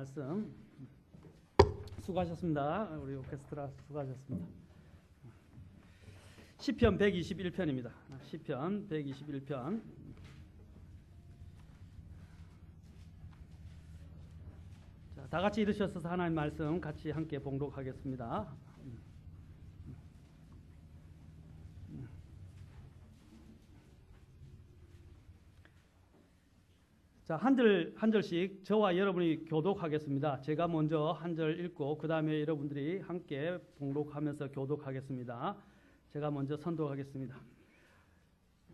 말씀 수고하셨습니다. 우리 오케스트라 수고하셨습니다. 시편 121편입니다. 시편 121편. 자, 다 같이 일으셔서 하나님 말씀 같이 함께 봉독하겠습니다. 자, 한 절씩 저와 여러분이 교독하겠습니다. 제가 먼저 한 절 읽고 그 다음에 여러분들이 함께 봉독하면서 교독하겠습니다. 제가 먼저 선독하겠습니다.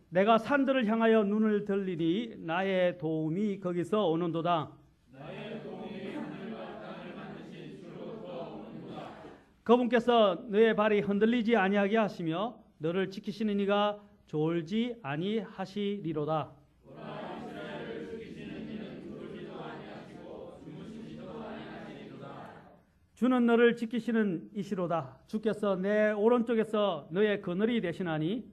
내가 산들을 향하여 눈을 들리니 나의 도움이 거기서 오는도다. 나의 도움이 하늘과 땅을 만드신 주로부터 오는도다. 그분께서 너의 발이 흔들리지 아니하게 하시며 너를 지키시는 이가 졸지 아니하시리로다. 주는 너를 지키시는 이시로다. 주께서 내 오른쪽에서 너의 그늘이 되시나니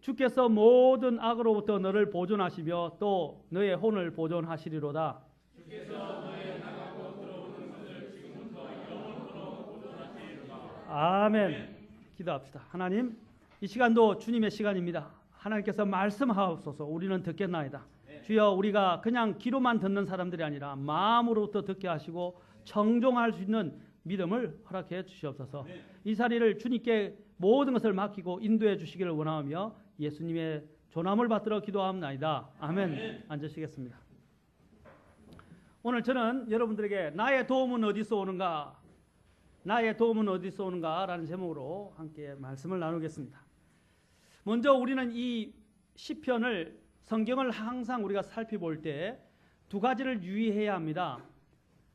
주께서 모든 악으로부터 너를 보존하시며 또 너의 혼을 보존하시리로다. 주께서 너의 나가고 들어오는 것을 지금부터 영원토록 보존하시리로다. 아멘. 기도합시다. 하나님, 이 시간도 주님의 시간입니다. 하나님께서 말씀하옵소서. 우리는 듣겠나이다. 주여, 우리가 그냥 귀로만 듣는 사람들이 아니라 마음으로부터 듣게 하시고 청종할 수 있는 믿음을 허락해 주시옵소서. 이 자리를 주님께 모든 것을 맡기고 인도해 주시기를 원하며 예수님의 조남을 받들어 기도합나이다. 아멘. 앉으시겠습니다. 오늘 저는 여러분들에게 나의 도움은 어디서 오는가? 나의 도움은 어디서 오는가? 라는 제목으로 함께 말씀을 나누겠습니다. 먼저 우리는 이 시편을 성경을 항상 우리가 살펴볼 때 두 가지를 유의해야 합니다.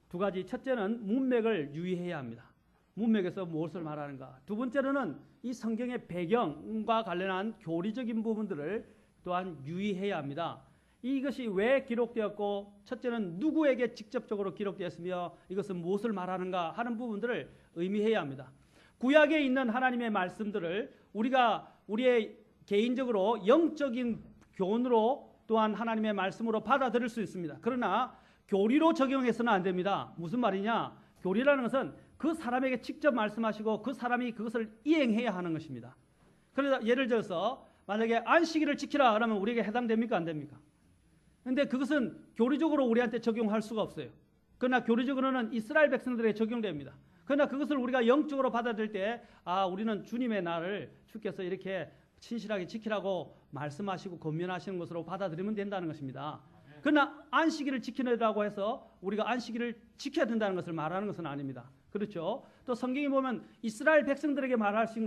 두 가지. 첫째는 문맥을 유의해야 합니다. 문맥에서 무엇을 말하는가. 두 번째로는 이 성경의 배경과 관련한 교리적인 부분들을 또한 유의해야 합니다. 이것이 왜 기록되었고, 첫째는 누구에게 직접적으로 기록되었으며 이것은 무엇을 말하는가 하는 부분들을 의미해야 합니다. 구약에 있는 하나님의 말씀들을 우리가 우리의 개인적으로 영적인 교훈으로 또한 하나님의 말씀으로 받아들일 수 있습니다. 그러나 교리로 적용해서는 안 됩니다. 무슨 말이냐? 교리라는 것은 그 사람에게 직접 말씀하시고 그 사람이 그것을 이행해야 하는 것입니다. 그래서 예를 들어서 만약에 안식일을 지키라 그러면 우리에게 해당됩니까? 안 됩니까? 그런데 그것은 교리적으로 우리한테 적용할 수가 없어요. 그러나 교리적으로는 이스라엘 백성들에게 적용됩니다. 그러나 그것을 우리가 영적으로 받아들일 때 우리는 주님의 날을 주께서 이렇게 신실하게 지키라고 말씀하시고 권면하시는 것으로 받아들이면 된다는 것입니다. 그러나 안식일을 지키라고 해서 우리가 안식일을 지켜야 된다는 것을 말하는 것은 아닙니다. 그렇죠? 또 성경에 보면 이스라엘 백성들에게 말씀하신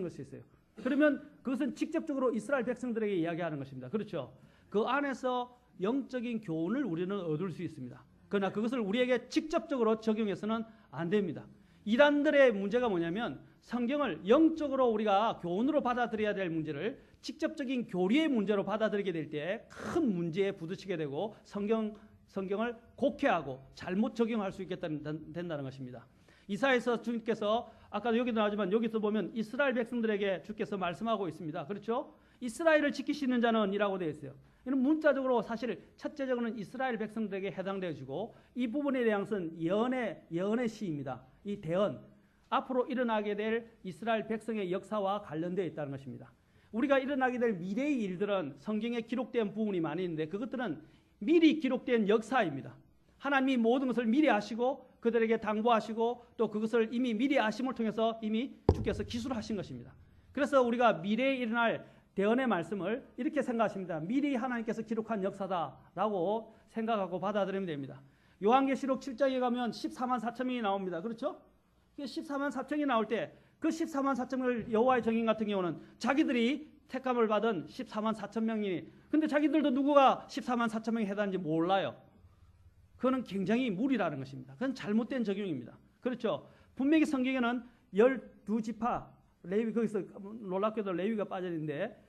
것이 있어요. 그러면 그것은 직접적으로 이스라엘 백성들에게 이야기하는 것입니다. 그렇죠? 그 안에서 영적인 교훈을 우리는 얻을 수 있습니다. 그러나 그것을 우리에게 직접적으로 적용해서는 안 됩니다. 이단들의 문제가 뭐냐면 성경을 영적으로 우리가 교훈으로 받아들여야 될 문제를 직접적인 교리의 문제로 받아들이게 될 때 큰 문제에 부딪히게 되고 성경을 곡해하고 잘못 적용할 수 있게 된다는 것입니다. 이사야에서 주님께서 아까도 여기도 나오지만 여기서 보면 이스라엘 백성들에게 주께서 말씀하고 있습니다. 그렇죠? 이스라엘을 지키시는 자는 이라고 되어 있어요. 이는 문자적으로 사실 첫째적으로는 이스라엘 백성들에게 해당되어지고 이 부분에 대한 것은 예언의 시입니다. 이 대언, 앞으로 일어나게 될 이스라엘 백성의 역사와 관련되어 있다는 것입니다. 우리가 일어나게 될 미래의 일들은 성경에 기록된 부분이 많이 있는데 그것들은 미리 기록된 역사입니다. 하나님이 모든 것을 미리 아시고 그들에게 당부하시고 또 그것을 이미 미리 아심을 통해서 이미 주께서 기술하신 것입니다. 그래서 우리가 미래에 일어날 대언의 말씀을 이렇게 생각하십니다. 미리 하나님께서 기록한 역사다라고 생각하고 받아들이면 됩니다. 요한계시록 7장에 가면 14만 4천 명이 나옵니다. 그렇죠? 14만 4천이 나올 때 그 14만 4천 명을 여호와의 증인 같은 경우는 자기들이 택함을 받은 14만 4천 명이니 근데 자기들도 누구가 14만 4천 명이 해당하는지 몰라요. 그거는 굉장히 무리라는 것입니다. 그건 잘못된 적용입니다. 그렇죠? 분명히 성경에는 12지파 레위 거기서 놀랍게도 레위가 빠져 있는데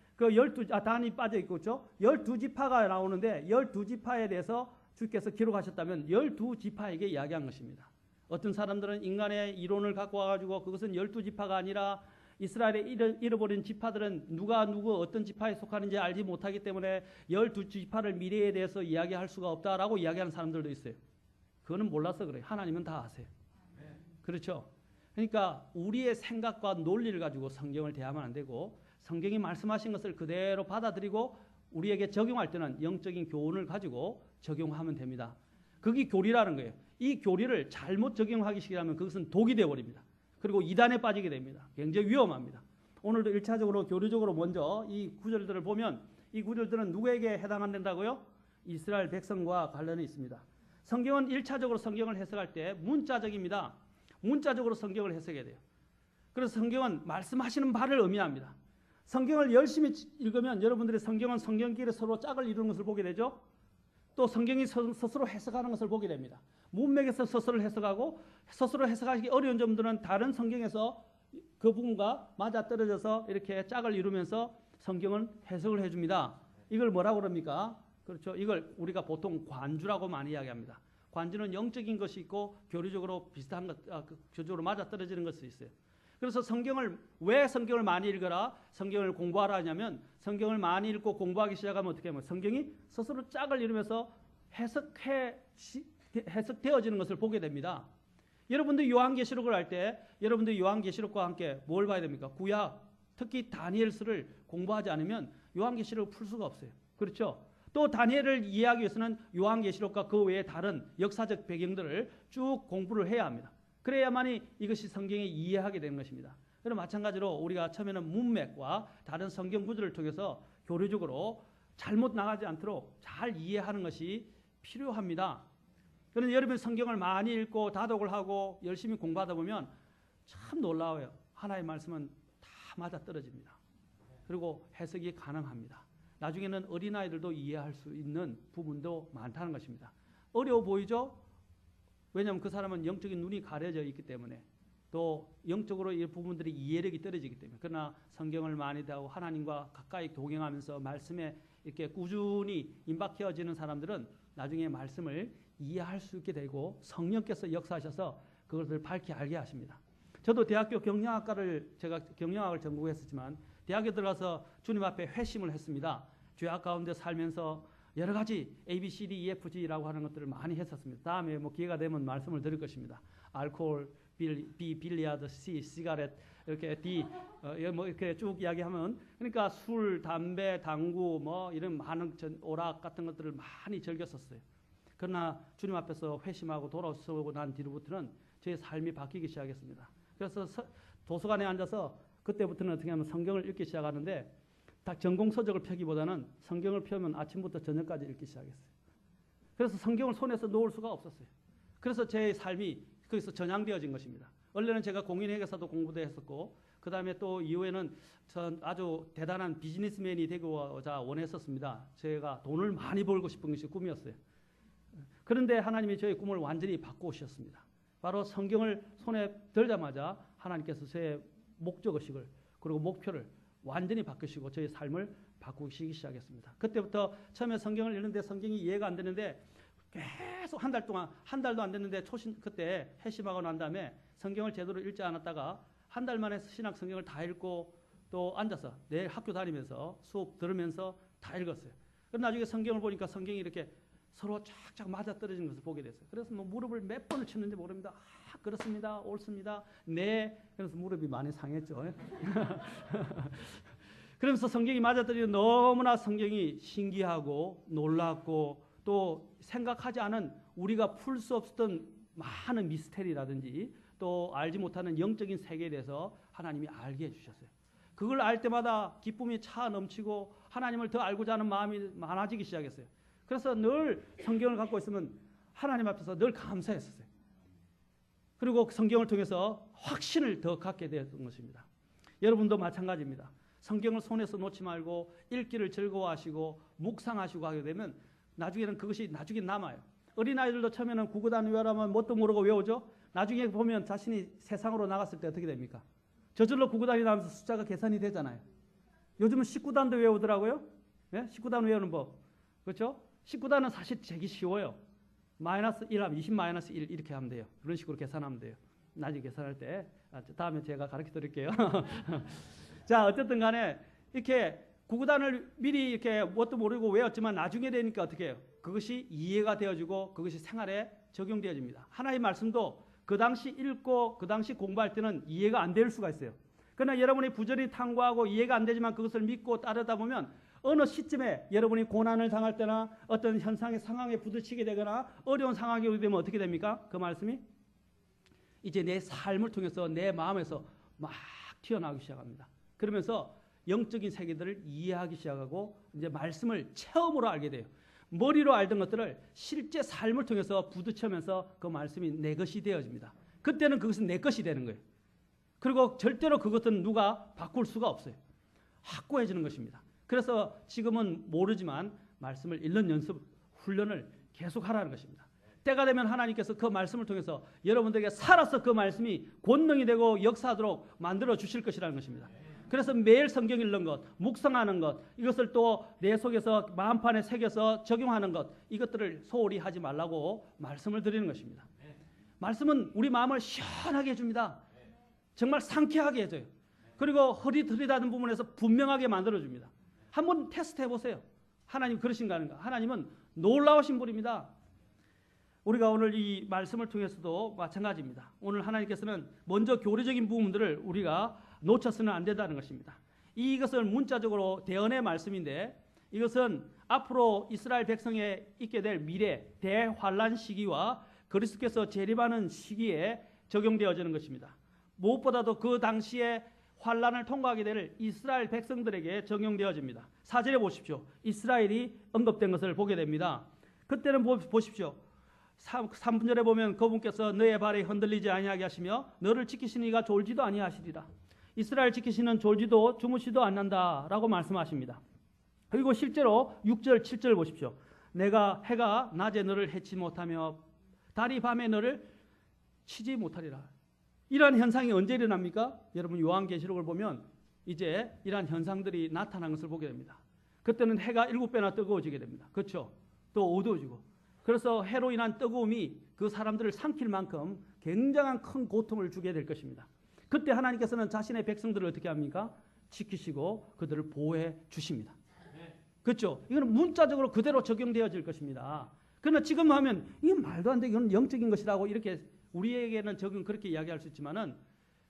단이 빠져 있고 그렇죠? 12지파가 나오는데 12지파에 대해서 주께서 기록하셨다면 12지파에게 이야기한 것입니다. 어떤 사람들은 인간의 이론을 갖고 와가지고 그것은 12지파가 아니라 이스라엘의 잃어버린 지파들은 누가 누구 어떤 지파에 속하는지 알지 못하기 때문에 12지파를 미래에 대해서 이야기할 수가 없다라고 이야기하는 사람들도 있어요. 그거는 몰라서 그래요. 하나님은 다 아세요. 그렇죠? 그러니까 우리의 생각과 논리를 가지고 성경을 대하면 안 되고 성경이 말씀하신 것을 그대로 받아들이고 우리에게 적용할 때는 영적인 교훈을 가지고 적용하면 됩니다. 그게 교리라는 거예요. 이 교리를 잘못 적용하기 시작하면 그것은 독이 되어버립니다. 그리고 이단에 빠지게 됩니다. 굉장히 위험합니다. 오늘도 1차적으로 교리적으로 먼저 이 구절들을 보면 이 구절들은 누구에게 해당한다고요? 이스라엘 백성과 관련이 있습니다. 성경은 1차적으로 성경을 해석할 때 문자적입니다. 문자적으로 성경을 해석해야 돼요. 그래서 성경은 말씀하시는 바를 의미합니다. 성경을 열심히 읽으면 여러분들의 성경은 성경끼리 서로 짝을 이루는 것을 보게 되죠. 또 성경이 스스로 해석하는 것을 보게 됩니다. 문맥에서 스스로 해석하고 스스로 해석하기 어려운 점들은 다른 성경에서 그 부분과 맞아떨어져서 이렇게 짝을 이루면서 성경은 해석을 해줍니다. 이걸 뭐라고 그럽니까? 그렇죠. 이걸 우리가 보통 관주라고 많이 이야기합니다. 관주는 영적인 것이 있고 교리적으로 비슷한 것, 교적으로 맞아떨어지는 것이 있어요. 그래서 왜 성경을 많이 읽어라, 성경을 공부하라 하냐면 성경을 많이 읽고 공부하기 시작하면 어떻게 하면 성경이 스스로 짝을 이루면서 해석되어지는 것을 보게 됩니다. 여러분들 요한계시록을 할 때 여러분들 요한계시록과 함께 뭘 봐야 됩니까? 구약, 특히 다니엘서를 공부하지 않으면 요한계시록을 풀 수가 없어요. 그렇죠? 또 다니엘을 이해하기 위해서는 요한계시록과 그 외에 다른 역사적 배경들을 쭉 공부를 해야 합니다. 그래야만이 이것이 성경에 이해하게 되는 것입니다. 그럼 마찬가지로 우리가 처음에는 문맥과 다른 성경 구절을 통해서 교리적으로 잘못 나가지 않도록 잘 이해하는 것이 필요합니다. 그런데 여러분 성경을 많이 읽고 다독을 하고 열심히 공부하다 보면 참 놀라워요. 하나의 말씀은 다 맞아떨어집니다. 그리고 해석이 가능합니다. 나중에는 어린아이들도 이해할 수 있는 부분도 많다는 것입니다. 어려워 보이죠? 왜냐하면 그 사람은 영적인 눈이 가려져 있기 때문에 또 영적으로 이 부분들이 이해력이 떨어지기 때문에 그러나 성경을 많이 대하고 하나님과 가까이 동행하면서 말씀에 이렇게 꾸준히 임박해지는 사람들은 나중에 말씀을 이해할 수 있게 되고 성령께서 역사하셔서 그것을 밝히 알게 하십니다. 저도 대학교 제가 경영학을 전공했었지만 대학에 들어가서 주님 앞에 회심을 했습니다. 죄악 가운데 살면서 여러 가지 A, B, C, D, E, F, G라고 하는 것들을 많이 했었습니다. 다음에 기회가 되면 말씀을 드릴 것입니다. 알코올, B, 빌리아드, C, 시가렛, 이렇게 D, 이렇게 쭉 이야기하면 그러니까 술, 담배, 당구, 이런 많은 오락 같은 것들을 많이 즐겼었어요. 그러나 주님 앞에서 회심하고 돌아서고 난 뒤로부터는 제 삶이 바뀌기 시작했습니다. 그래서 도서관에 앉아서 그때부터는 어떻게 하면 성경을 읽기 시작하는데 딱 전공 서적을 펴기보다는 성경을 펴면 아침부터 저녁까지 읽기 시작했어요. 그래서 성경을 손에서 놓을 수가 없었어요. 그래서 제 삶이 거기서 전향되어진 것입니다. 원래는 제가 공인회계사도 공부도 했었고 그 다음에 또 이후에는 전 아주 대단한 비즈니스맨이 되고자 원했었습니다. 제가 돈을 많이 벌고 싶은 것이 꿈이었어요. 그런데 하나님이 저의 꿈을 완전히 바꾸셨습니다. 바로 성경을 손에 들자마자 하나님께서 제 목적의식을 그리고 목표를 완전히 바꾸시고 저의 삶을 바꾸시기 시작했습니다. 그때부터 처음에 성경을 읽는데 성경이 이해가 안 되는데 계속 한 달도 안 됐는데 그때 회심하고 난 다음에 성경을 제대로 읽지 않았다가 한 달 만에 신약 성경을 다 읽고 또 앉아서 내일 학교 다니면서 수업 들으면서 다 읽었어요. 그럼 나중에 성경을 보니까 성경이 이렇게 서로 쫙쫙 맞아떨어지는 것을 보게 됐어요. 그래서 무릎을 몇 번을 쳤는지 모릅니다. 그렇습니다. 옳습니다. 네. 그래서 무릎이 많이 상했죠. 그러면서 성경이 맞아떨어지는 너무나 성경이 신기하고 놀랍고 또 생각하지 않은 우리가 풀 수 없었던 많은 미스테리라든지 또 알지 못하는 영적인 세계에 대해서 하나님이 알게 해주셨어요. 그걸 알 때마다 기쁨이 차 넘치고 하나님을 더 알고자 하는 마음이 많아지기 시작했어요. 그래서 늘 성경을 갖고 있으면 하나님 앞에서 늘 감사했었어요. 그리고 성경을 통해서 확신을 더 갖게 되었던 것입니다. 여러분도 마찬가지입니다. 성경을 손에서 놓지 말고 읽기를 즐거워하시고 묵상하시고 하게 되면 나중에는 그것이 나중에 남아요. 어린아이들도 처음에는 구구단 외우라면 뭣도 모르고 외우죠. 나중에 보면 자신이 세상으로 나갔을 때 어떻게 됩니까? 저절로 구구단이 나오면서 숫자가 계산이 되잖아요. 요즘은 19단도 외우더라고요. 네? 19단 외우는 법. 그렇죠? 19단은 사실 되게 쉬워요. 마이너스 1 하면 20 마이너스 1 이렇게 하면 돼요. 그런 식으로 계산하면 돼요. 나중에 계산할 때. 다음에 제가 가르쳐 드릴게요. 자, 어쨌든 간에 이렇게 구구단을 미리 이렇게 뭣도 모르고 외웠지만 나중에 되니까 어떻게 해요? 그것이 이해가 되어지고 그것이 생활에 적용되어집니다. 하나의 말씀도 그 당시 읽고 그 당시 공부할 때는 이해가 안 될 수가 있어요. 그러나 여러분이 부지런히 탐구하고 이해가 안 되지만 그것을 믿고 따르다 보면 어느 시점에 여러분이 고난을 당할 때나 어떤 현상의 상황에 부딪히게 되거나 어려운 상황이 오게 되면 어떻게 됩니까? 그 말씀이 이제 내 삶을 통해서 내 마음에서 막 튀어나오기 시작합니다. 그러면서 영적인 세계들을 이해하기 시작하고 이제 말씀을 체험으로 알게 돼요. 머리로 알던 것들을 실제 삶을 통해서 부딪히면서 그 말씀이 내 것이 되어집니다. 그때는 그것은 내 것이 되는 거예요. 그리고 절대로 그것은 누가 바꿀 수가 없어요. 확고해지는 것입니다. 그래서 지금은 모르지만 말씀을 읽는 연습, 훈련을 계속 하라는 것입니다. 때가 되면 하나님께서 그 말씀을 통해서 여러분들에게 살아서 그 말씀이 권능이 되고 역사하도록 만들어 주실 것이라는 것입니다. 그래서 매일 성경 읽는 것, 묵상하는 것, 이것을 또 내 속에서 마음판에 새겨서 적용하는 것, 이것들을 소홀히 하지 말라고 말씀을 드리는 것입니다. 말씀은 우리 마음을 시원하게 해줍니다. 정말 상쾌하게 해줘요. 그리고 흐릿흐릿하던 부분에서 분명하게 만들어줍니다. 한번 테스트 해보세요. 하나님 그러신가 하는가. 하나님은 놀라우신 분입니다. 우리가 오늘 이 말씀을 통해서도 마찬가지입니다. 오늘 하나님께서는 먼저 교리적인 부분들을 우리가 놓쳐서는 안 된다는 것입니다. 이것은 문자적으로 대언의 말씀인데 이것은 앞으로 이스라엘 백성에 있게 될 미래 대환란 시기와 그리스도께서 재림하는 시기에 적용되어지는 것입니다. 무엇보다도 그 당시에 환란을 통과하게 될 이스라엘 백성들에게 적용되어집니다. 4절에 보십시오. 이스라엘이 언급된 것을 보게 됩니다. 그때는 보십시오. 3분절에 보면 그분께서 너의 발이 흔들리지 아니하게 하시며 너를 지키시는 이가 졸지도 아니하시리라. 이스라엘 지키시는 졸지도 주무시도 않는다라고 말씀하십니다. 그리고 실제로 6절 7절 보십시오. 내가 해가 낮에 너를 해치 못하며 달이 밤에 너를 치지 못하리라. 이러한 현상이 언제 일어납니까? 여러분 요한계시록을 보면 이제 이러한 현상들이 나타난 것을 보게 됩니다. 그때는 해가 7배나 뜨거워지게 됩니다. 그렇죠? 또 어두워지고. 그래서 해로 인한 뜨거움이 그 사람들을 삼킬 만큼 굉장한 큰 고통을 주게 될 것입니다. 그때 하나님께서는 자신의 백성들을 어떻게 합니까? 지키시고 그들을 보호해 주십니다. 그렇죠? 이건 문자적으로 그대로 적용되어질 것입니다. 그러나 지금 하면 이건 말도 안 돼. 이건 영적인 것이라고 이렇게 우리에게는 적용 그렇게 이야기할 수 있지만은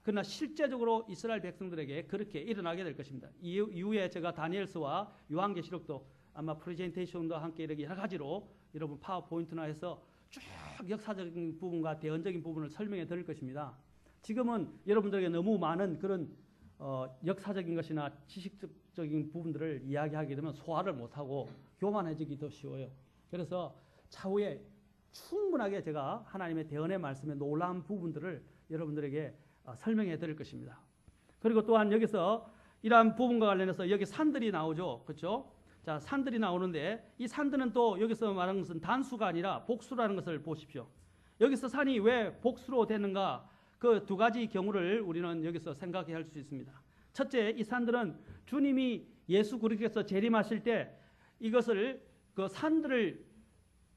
그러나 실제적으로 이스라엘 백성들에게 그렇게 일어나게 될 것입니다. 이후에 제가 다니엘서와 요한계시록도 아마 프레젠테이션도 함께 이렇게 여러 가지로 여러분 파워포인트나 해서 쭉 역사적인 부분과 대언적인 부분을 설명해 드릴 것입니다. 지금은 여러분들에게 너무 많은 그런 역사적인 것이나 지식적인 부분들을 이야기하게 되면 소화를 못하고 교만해지기 더 쉬워요. 그래서 차후에 충분하게 제가 하나님의 대언의 말씀의 놀라운 부분들을 여러분들에게 설명해 드릴 것입니다. 그리고 또한 여기서 이러한 부분과 관련해서 여기 산들이 나오죠. 그렇죠? 자, 산들이 나오는데 이 산들은 또 여기서 말하는 것은 단수가 아니라 복수라는 것을 보십시오. 여기서 산이 왜 복수로 되는가? 그 두 가지 경우를 우리는 여기서 생각해야 할 수 있습니다. 첫째, 이 산들은 주님이 예수 그리스도께서 재림하실 때 이것을 그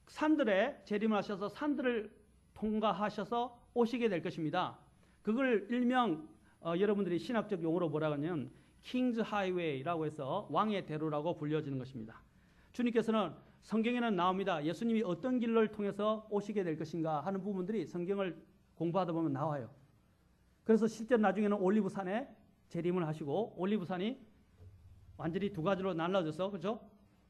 산들에 재림을 하셔서 산들을 통과하셔서 오시게 될 것입니다. 그걸 일명 여러분들이 신학적 용어로 뭐라고 하냐면 킹즈 하이웨이라고 해서 왕의 대로라고 불려지는 것입니다. 주님께서는 성경에는 나옵니다. 예수님이 어떤 길을 통해서 오시게 될 것인가 하는 부분들이 성경을 공부하다 보면 나와요. 그래서 실제 나중에는 올리브산에 재림을 하시고 올리브산이 완전히 두 가지로 나눠져서 그죠?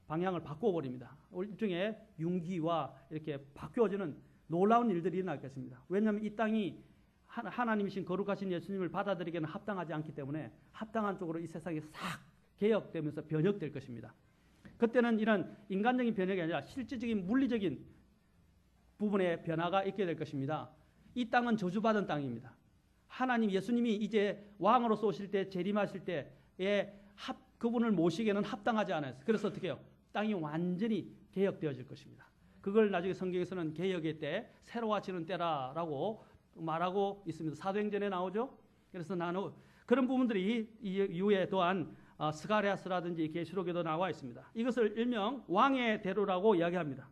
방향을 바꾸어 버립니다. 일종의 융기와 이렇게 바뀌어지는 놀라운 일들이 일어나겠습니다. 왜냐하면 이 땅이 하나님이신 거룩하신 예수님을 받아들이기에는 합당하지 않기 때문에 합당한 쪽으로 이 세상이 싹 개혁되면서 변혁될 것입니다. 그때는 이런 인간적인 변혁이 아니라 실질적인 물리적인 부분의 변화가 있게 될 것입니다. 이 땅은 저주받은 땅입니다. 하나님 예수님이 이제 왕으로서 오실 때 재림하실 때에 그분을 모시기에는 합당하지 않아요. 그래서 어떻게 해요? 땅이 완전히 개혁되어질 것입니다. 그걸 나중에 성경에서는 개혁의 때, 새로워지는 때라고 말하고 있습니다. 사도행전에 나오죠. 그래서 나는 그런 부분들이 이후에 또한 스가랴스라든지 계시록에도 나와 있습니다. 이것을 일명 왕의 대로라고 이야기합니다.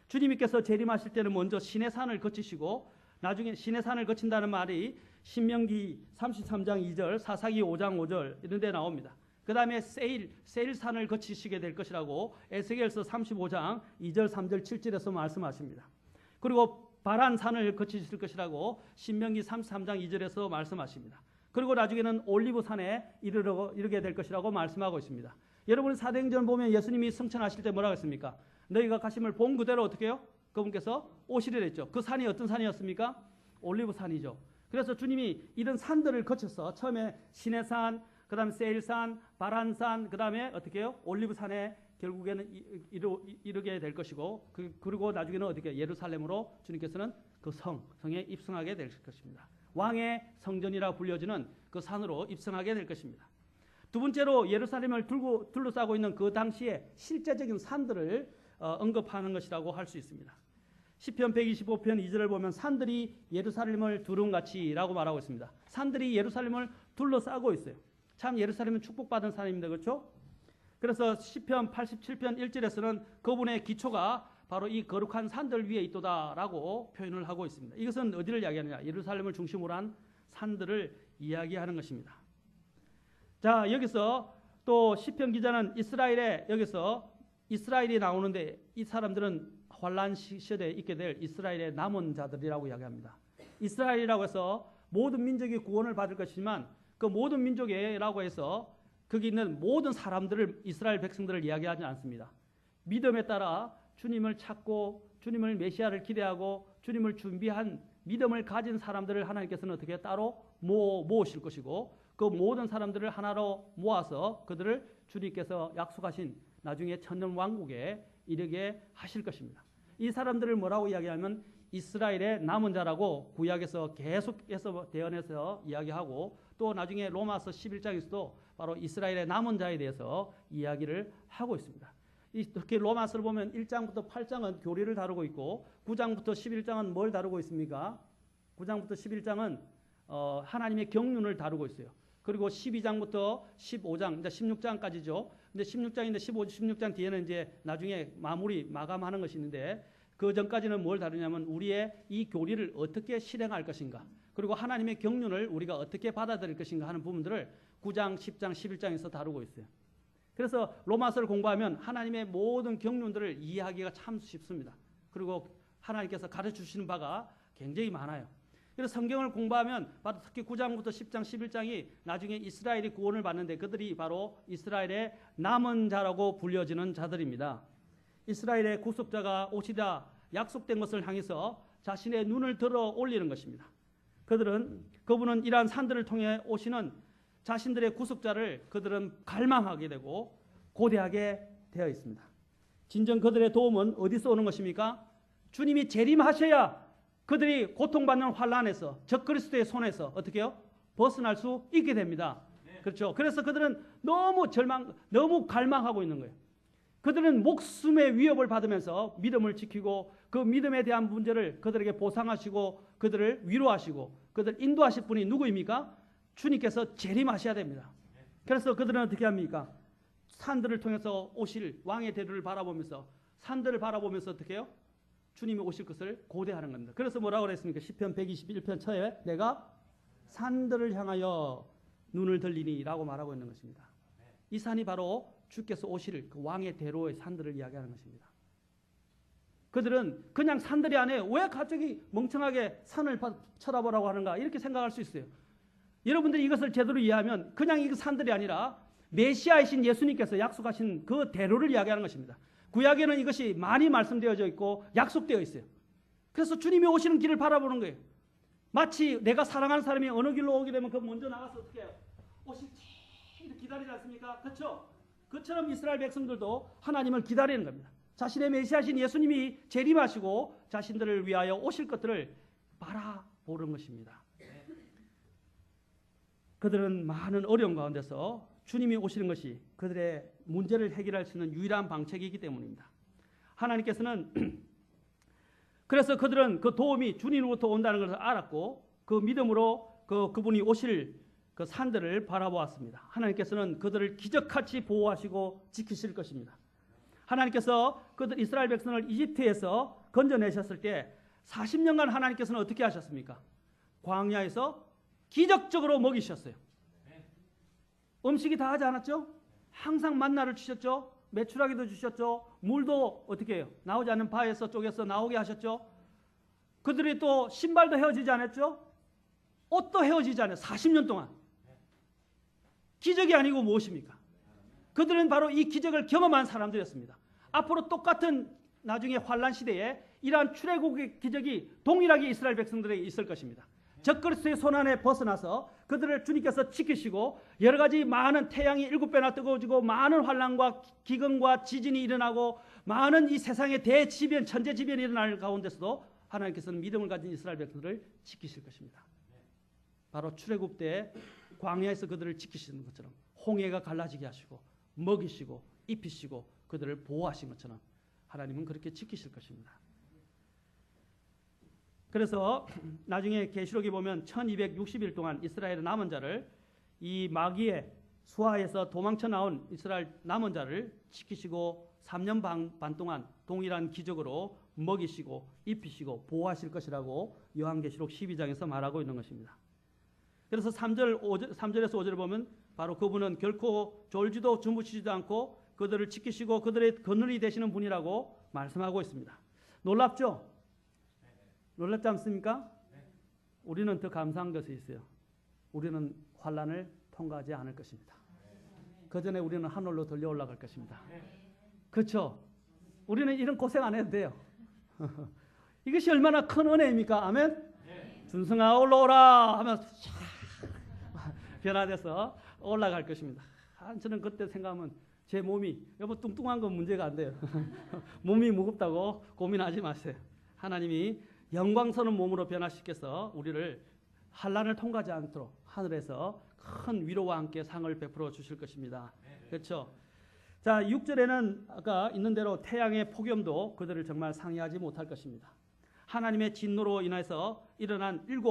주님께서 재림하실 때는 먼저 시내산을 거치시고 나중에 시내산을 거친다는 말이 신명기 33장 2절, 사사기 5장 5절 이런 데 나옵니다. 그 다음에 세일산을 거치시게 될 것이라고 에스겔서 35장 2절, 3절, 7절에서 말씀하십니다. 그리고 바란산을 거치실 것이라고 신명기 33장 2절에서 말씀하십니다. 그리고 나중에는 올리브산에 이르게 될 것이라고 말씀하고 있습니다. 여러분 사도행전 보면 예수님이 승천하실 때 뭐라고 했습니까? 너희가 가심을 본 그대로 어떻게 해요? 그분께서 오시리라 했죠. 그 산이 어떤 산이었습니까? 올리브산이죠. 그래서 주님이 이런 산들을 거쳐서 처음에 시내산, 그 다음에 세일산, 바란산, 그 다음에 어떻게 해요? 올리브산에 결국에는 이르게 될 것이고 그리고 나중에는 어떻게 예루살렘으로 주님께서는 그 성에 입성하게 될 것입니다. 왕의 성전이라 불려지는 그 산으로 입성하게 될 것입니다. 두 번째로 예루살렘을 둘러싸고 있는 그 당시에 실제적인 산들을 언급하는 것이라고 할 수 있습니다. 시편 125편 2절을 보면 산들이 예루살렘을 두rum같이라고 말하고 있습니다. 산들이 예루살렘을 둘러싸고 있어요. 참 예루살렘은 축복받은 산입니다. 그렇죠? 그래서 시편 87편 1절에서는 그분의 기초가 바로 이 거룩한 산들 위에 있도다라고 표현을 하고 있습니다. 이것은 어디를 이야기하느냐? 예루살렘을 중심으로 한 산들을 이야기하는 것입니다. 자, 여기서 또 시편 기자는 여기서 이스라엘이 나오는데 이 사람들은 환란 시대에 있게 될 이스라엘의 남은 자들이라고 이야기합니다. 이스라엘이라고 해서 모든 민족이 구원을 받을 것이지만 그 모든 민족이라고 해서 거기 있는 모든 사람들을 이스라엘 백성들을 이야기하지 않습니다. 믿음에 따라 주님을 찾고 주님을 메시아를 기대하고 주님을 준비한 믿음을 가진 사람들을 하나님께서는 어떻게 따로 모으실 것이고 그 모든 사람들을 하나로 모아서 그들을 주님께서 약속하신 나중에 천년 왕국에 이르게 하실 것입니다. 이 사람들을 뭐라고 이야기하면 이스라엘의 남은 자라고 구약에서 계속해서 대언해서 이야기하고 또 나중에 로마서 11장에서도 바로 이스라엘의 남은 자에 대해서 이야기를 하고 있습니다. 특히 로마서를 보면 1장부터 8장은 교리를 다루고 있고 9장부터 11장은 뭘 다루고 있습니까? 9장부터 11장은 하나님의 경륜을 다루고 있어요. 그리고 12장부터 15장, 이제 16장까지죠. 근데 16장인데 16장 뒤에는 이제 나중에 마감하는 것이 있는데 그 전까지는 뭘 다루냐면 우리의 이 교리를 어떻게 실행할 것인가, 그리고 하나님의 경륜을 우리가 어떻게 받아들일 것인가 하는 부분들을 9장, 10장, 11장에서 다루고 있어요. 그래서 로마서를 공부하면 하나님의 모든 경륜들을 이해하기가 참 쉽습니다. 그리고 하나님께서 가르쳐 주시는 바가 굉장히 많아요. 그래서 성경을 공부하면 바로 특히 9장부터 10장, 11장이 나중에 이스라엘이 구원을 받는데 그들이 바로 이스라엘의 남은 자라고 불려지는 자들입니다. 이스라엘의 구속자가 오시다 약속된 것을 향해서 자신의 눈을 들어 올리는 것입니다. 그분은 이러한 산들을 통해 오시는 자신들의 구속자를 그들은 갈망하게 되고 고대하게 되어 있습니다. 진정 그들의 도움은 어디서 오는 것입니까? 주님이 재림하셔야 그들이 고통받는 환란에서 적그리스도의 손에서 어떻게 해요? 벗어날 수 있게 됩니다. 그렇죠? 그래서 그들은 너무 갈망하고 있는 거예요. 그들은 목숨의 위협을 받으면서 믿음을 지키고 그 믿음에 대한 문제를 그들에게 보상하시고 그들을 위로하시고 그들 인도하실 분이 누구입니까? 주님께서 재림하셔야 됩니다. 그래서 그들은 어떻게 합니까? 산들을 통해서 오실 왕의 대루를 바라보면서 산들을 바라보면서 어떻게 해요? 주님이 오실 것을 고대하는 겁니다. 그래서 뭐라고 그랬습니까? 시편 121편 처에 내가 산들을 향하여 눈을 들리니 라고 말하고 있는 것입니다. 이 산이 바로 주께서 오실 그 왕의 대로의 산들을 이야기하는 것입니다. 그들은 그냥 산들이 아니에요. 왜 갑자기 멍청하게 산을 쳐다보라고 하는가 이렇게 생각할 수 있어요. 여러분들이 이것을 제대로 이해하면 그냥 이 산들이 아니라 메시아이신 예수님께서 약속하신 그 대로를 이야기하는 것입니다. 구약에는 이것이 많이 말씀되어져 있고 약속되어 있어요. 그래서 주님이 오시는 길을 바라보는 거예요. 마치 내가 사랑하는 사람이 어느 길로 오게 되면 그 먼저 나가서 어떻게 해요? 오실 때 기다리지 않습니까? 그렇죠? 그처럼 이스라엘 백성들도 하나님을 기다리는 겁니다. 자신의 메시아신 예수님이 재림하시고 자신들을 위하여 오실 것들을 바라보는 것입니다. 그들은 많은 어려움 가운데서 주님이 오시는 것이 그들의 문제를 해결할 수 있는 유일한 방책이기 때문입니다. 하나님께서는 그래서 그들은 그 도움이 주님으로부터 온다는 것을 알았고 그 믿음으로 그분이 오실 그 산들을 바라보았습니다. 하나님께서는 그들을 기적같이 보호하시고 지키실 것입니다. 하나님께서 그들 이스라엘 백성을 이집트에서 건져내셨을 때 40년간 하나님께서는 어떻게 하셨습니까? 광야에서 기적적으로 먹이셨어요. 음식이 다 하지 않았죠? 항상 만나를 주셨죠? 메추라기도 주셨죠? 물도 어떻게 해요? 나오지 않는 바에서 쪽에서 나오게 하셨죠? 그들이 또 신발도 헤어지지 않았죠? 옷도 헤어지지 않아요. 40년 동안. 기적이 아니고 무엇입니까? 그들은 바로 이 기적을 경험한 사람들이었습니다. 앞으로 똑같은 나중에 환란 시대에 이러한 출애굽의 기적이 동일하게 이스라엘 백성들에게 있을 것입니다. 적그리스도의 손안에 벗어나서 그들을 주님께서 지키시고 여러 가지 많은 태양이 7배나 뜨거워지고 많은 환란과 기근과 지진이 일어나고 많은 이 세상의 대지변, 천재지변이 일어날 가운데서도 하나님께서는 믿음을 가진 이스라엘 백성들을 지키실 것입니다. 바로 출애굽 때 광야에서 그들을 지키시는 것처럼 홍해가 갈라지게 하시고 먹이시고 입히시고 그들을 보호하신 것처럼 하나님은 그렇게 지키실 것입니다. 그래서 나중에 계시록에 보면 1260일 동안 이스라엘의 남은 자를 이 마귀의 수하에서 도망쳐 나온 이스라엘 남은 자를 지키시고 3년 반 동안 동일한 기적으로 먹이시고 입히시고 보호하실 것이라고 요한계시록 12장에서 말하고 있는 것입니다. 그래서 3절에서 5절을 보면 바로 그분은 결코 졸지도 주무시지도 않고 그들을 지키시고 그들의 그늘이 되시는 분이라고 말씀하고 있습니다. 놀랍죠? 놀랍지 않습니까? 우리는 더 감사한 것이 있어요. 우리는 환란을 통과하지 않을 것입니다. 그 전에 우리는 하늘로 들려 올라갈 것입니다. 그렇죠? 우리는 이런 고생 안 해도 돼요. 이것이 얼마나 큰 은혜입니까? 아멘? 준승아 올라오라 하면 변화돼서 올라갈 것입니다. 저는 그때 생각하면 제 몸이 여보 뚱뚱한 건 문제가 안 돼요. 몸이 무겁다고 고민하지 마세요. 하나님이 영광스러운 몸으로 변화시켜서 우리를 환란을 통과하지 않도록 하늘에서 큰 위로와 함께 상을 베풀어 주실 것입니다. 그렇죠? 자, 6절에는 아까 있는 대로 태양의 폭염도 그들을 정말 상해하지 못할 것입니다. 하나님의 진노로 인해서 일어난 7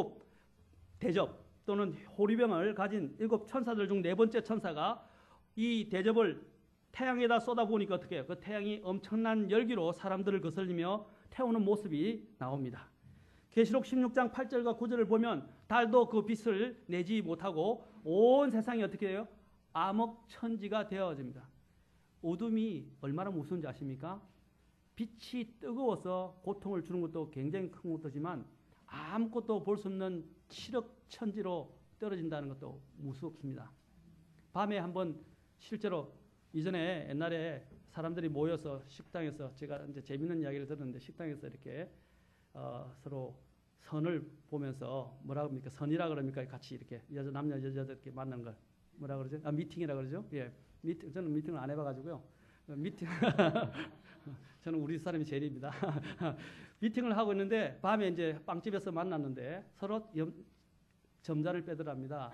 대접 또는 호리병을 가진 7 천사들 중 4번째 천사가 이 대접을 태양에다 쏟아부으니까 어떻게 해요? 그 태양이 엄청난 열기로 사람들을 거슬리며 태우는 모습이 나옵니다. 계시록 16장 8절과 9절을 보면 달도 그 빛을 내지 못하고 온 세상이 어떻게 해요? 암흑천지가 되어집니다. 어둠이 얼마나 무서운지 아십니까? 빛이 뜨거워서 고통을 주는 것도 굉장히 큰 것이지만 아무것도 볼 수 없는 칠흑천지로 떨어진다는 것도 무섭습니다. 밤에 한번 실제로 이전에 옛날에 사람들이 모여서 식당에서 제가 이제 재밌는 이야기를 들었는데 식당에서 이렇게 서로 선을 보면서 뭐라 합니까? 선이라 그럽니까? 같이 이렇게 남녀 여자들 이렇게 만나는 걸 뭐라 그러죠? 미팅이라 그러죠? 예, 미팅. 저는 미팅을 안 해봐가지고요. 미팅. 저는 우리 사람이 제일입니다. 미팅을 하고 있는데 밤에 이제 빵집에서 만났는데 서로 점자를 빼더랍니다.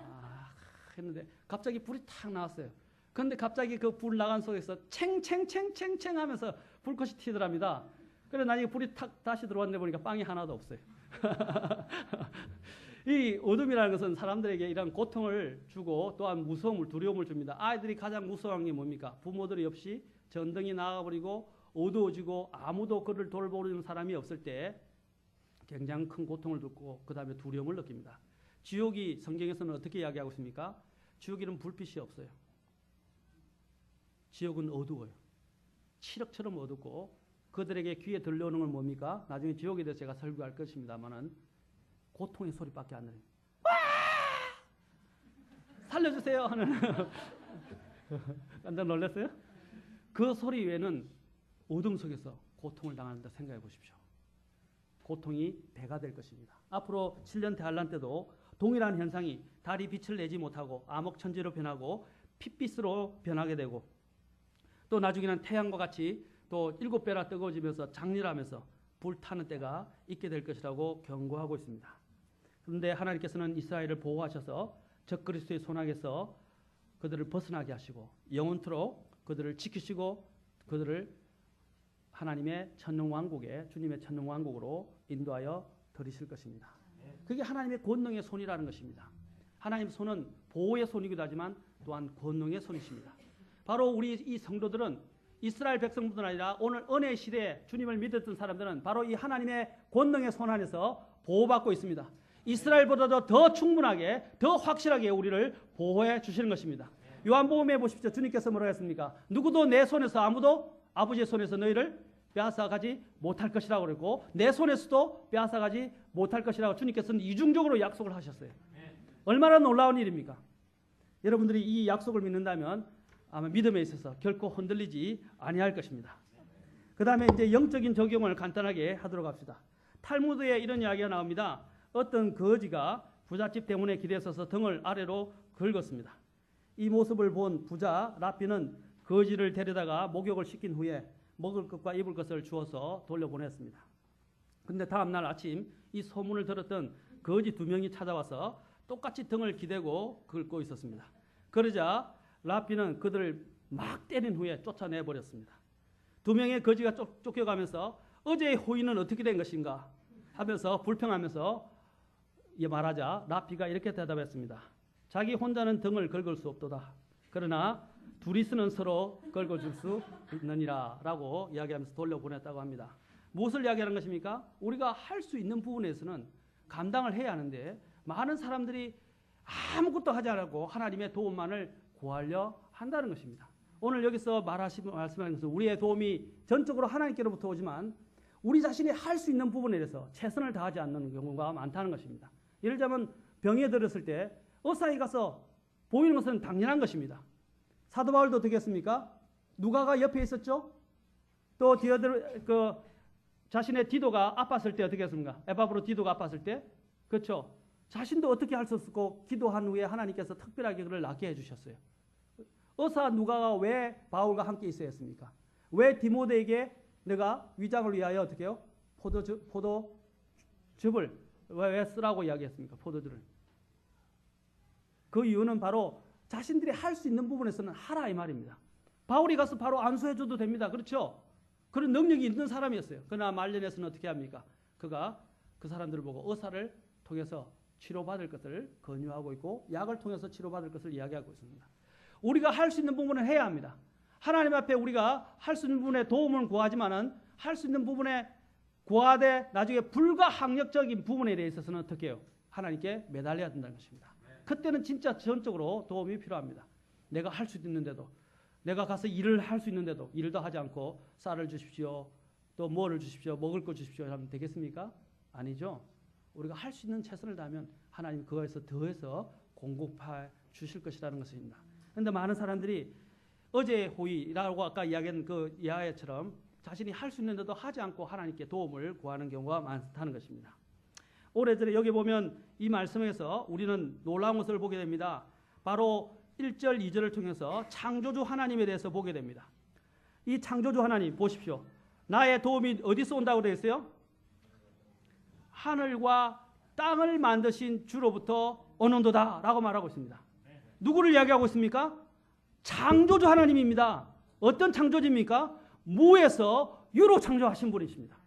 했는데 갑자기 불이 탁 나왔어요. 그런데 갑자기 그 불 나간 속에서 챙챙챙챙챙 하면서 불꽃이 튀더랍니다. 그래서 나중에 불이 탁 다시 들어왔는데 보니까 빵이 하나도 없어요. 이 어둠이라는 것은 사람들에게 이런 고통을 주고 또한 무서움을 두려움을 줍니다. 아이들이 가장 무서워하는 게 뭡니까? 부모들이 없이 전등이 나가버리고 어두워지고 아무도 그를 돌보는 사람이 없을 때 굉장히 큰 고통을 듣고 그 다음에 두려움을 느낍니다. 지옥이 성경에서는 어떻게 이야기하고 있습니까? 지옥에는 불빛이 없어요. 지옥은 어두워요. 칠흑처럼 어둡고 그들에게 귀에 들려오는 건 뭡니까? 나중에 지옥에 대해서 제가 설교할 것입니다만은 고통의 소리밖에 안 들려요. 살려주세요 하는 깜짝 놀랐어요? 그 소리 외에는 어둠 속에서 고통을 당한다 생각해 보십시오. 고통이 배가 될 것입니다. 앞으로 7년 대환란 때도 동일한 현상이 달이 빛을 내지 못하고 암흑천지로 변하고 핏빛으로 변하게 되고 또 나중에는 태양과 같이 또 7배나 뜨거워지면서 장렬하면서 불타는 때가 있게 될 것이라고 경고하고 있습니다. 그런데 하나님께서는 이스라엘을 보호하셔서 적그리스도의 손아래에서 그들을 벗어나게 하시고 영원토록 그들을 지키시고 그들을 하나님의 천년왕국에 주님의 천년왕국으로 인도하여 들이실 것입니다. 그게 하나님의 권능의 손이라는 것입니다. 하나님의 손은 보호의 손이기도 하지만 또한 권능의 손이십니다. 바로 우리 이 성도들은 이스라엘 백성뿐만 아니라 오늘 은혜 시대에 주님을 믿었던 사람들은 바로 이 하나님의 권능의 손 안에서 보호받고 있습니다. 이스라엘보다도 더 충분하게, 더 확실하게 우리를 보호해 주시는 것입니다. 요한복음에 보십시오. 주님께서 뭐라고 했습니까? 누구도 내 손에서, 아무도 아버지의 손에서 너희를 빼앗아가지 못할 것이라고 그랬고, 내 손에서도 빼앗아가지 못할 것이라고 주님께서는 이중적으로 약속을 하셨어요. 얼마나 놀라운 일입니까? 여러분들이 이 약속을 믿는다면 아마 믿음에 있어서 결코 흔들리지 아니할 것입니다. 그 다음에 이제 영적인 적용을 간단하게 하도록 합시다. 탈무드에 이런 이야기가 나옵니다. 어떤 거지가 부잣집 대문에 기대서서 등을 아래로 긁었습니다. 이 모습을 본 부자 라피는 거지를 데려다가 목욕을 시킨 후에 먹을 것과 입을 것을 주어서 돌려보냈습니다. 근데 다음 날 아침 이 소문을 들었던 거지 2명이 찾아와서 똑같이 등을 기대고 긁고 있었습니다. 그러자 라피는 그들을 막 때린 후에 쫓아내버렸습니다. 2명의 거지가 쫓겨가면서 어제의 호의는 어떻게 된 것인가 하면서 불평하면서 말하자 라피가 이렇게 대답했습니다. 자기 혼자는 등을 긁을 수 없도다. 그러나 둘이서는 서로 긁어줄 수 있느니라 라고 이야기하면서 돌려보냈다고 합니다. 무엇을 이야기하는 것입니까? 우리가 할 수 있는 부분에서는 감당을 해야 하는데 많은 사람들이 아무것도 하지 않고 하나님의 도움만을 구하려 한다는 것입니다. 오늘 여기서 말씀하는 것은 우리의 도움이 전적으로 하나님께로부터 오지만 우리 자신이 할 수 있는 부분에 대해서 최선을 다하지 않는 경우가 많다는 것입니다. 예를 들자면 병에 들었을 때 의사에 가서 보이는 것은 당연한 것입니다. 사도 바울도 어떻게 했습니까? 누가가 옆에 있었죠? 또 자신의 디도가 아팠을 때 어떻게 했습니까? 에바브로 디도가 아팠을 때 그렇죠? 자신도 어떻게 할 수 없고 기도한 후에 하나님께서 특별하게 그를 낫게 해주셨어요. 의사 누가가 왜 바울과 함께 있어야 했습니까? 왜 디모데에게 내가 위장을 위하여 어떻게 해요? 포도즙을 왜 쓰라고 이야기했습니까? 포도즙을. 그 이유는 바로 자신들이 할 수 있는 부분에서는 하라 이 말입니다. 바울이 가서 바로 안수해줘도 됩니다. 그렇죠? 그런 능력이 있는 사람이었어요. 그러나 말년에서는 어떻게 합니까? 그가 그 사람들을 보고 의사를 통해서 치료받을 것을 권유하고 있고 약을 통해서 치료받을 것을 이야기하고 있습니다. 우리가 할 수 있는 부분은 해야 합니다. 하나님 앞에 우리가 할 수 있는 부분에 도움을 구하지만은 할 수 있는 부분에 구하되 나중에 불가항력적인 부분에 대해서는 어떻게 해요? 하나님께 매달려야 된다는 것입니다. 그때는 진짜 전적으로 도움이 필요합니다. 내가 할 수 있는데도 내가 가서 일을 할 수 있는데도 일도 하지 않고 쌀을 주십시오. 또 뭐를 주십시오. 먹을 거 주십시오. 하면 되겠습니까? 아니죠. 우리가 할 수 있는 최선을 다하면 하나님 그거에서 더해서 공급해 주실 것이라는 것입니다. 그런데 많은 사람들이 어제의 호의라고 아까 이야기한 그 이야기처럼 자신이 할 수 있는데도 하지 않고 하나님께 도움을 구하는 경우가 많다는 것입니다. 오래전에 여기 보면 이 말씀에서 우리는 놀라운 것을 보게 됩니다. 바로 1절, 2절을 통해서 창조주 하나님에 대해서 보게 됩니다. 이 창조주 하나님 보십시오. 나의 도움이 어디서 온다고 되어 있어요? 하늘과 땅을 만드신 주로부터 오는도다 라고 말하고 있습니다. 누구를 이야기하고 있습니까? 창조주 하나님입니다. 어떤 창조주입니까? 무에서 유로 창조하신 분이십니다.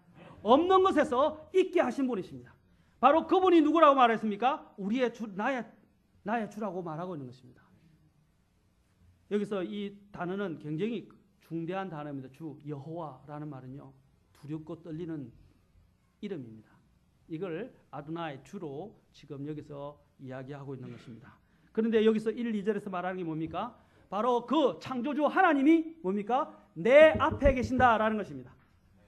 없는 것에서 있게 하신 분이십니다. 바로 그분이 누구라고 말했습니까? 우리의 주, 나의 주라고 말하고 있는 것입니다. 여기서 이 단어는 굉장히 중대한 단어입니다. 주, 여호와라는 말은요. 두렵고 떨리는 이름입니다. 이걸 아도나이 주로 지금 여기서 이야기하고 있는 것입니다. 그런데 여기서 1, 2절에서 말하는 게 뭡니까? 바로 그 창조주 하나님이 뭡니까? 내 앞에 계신다라는 것입니다.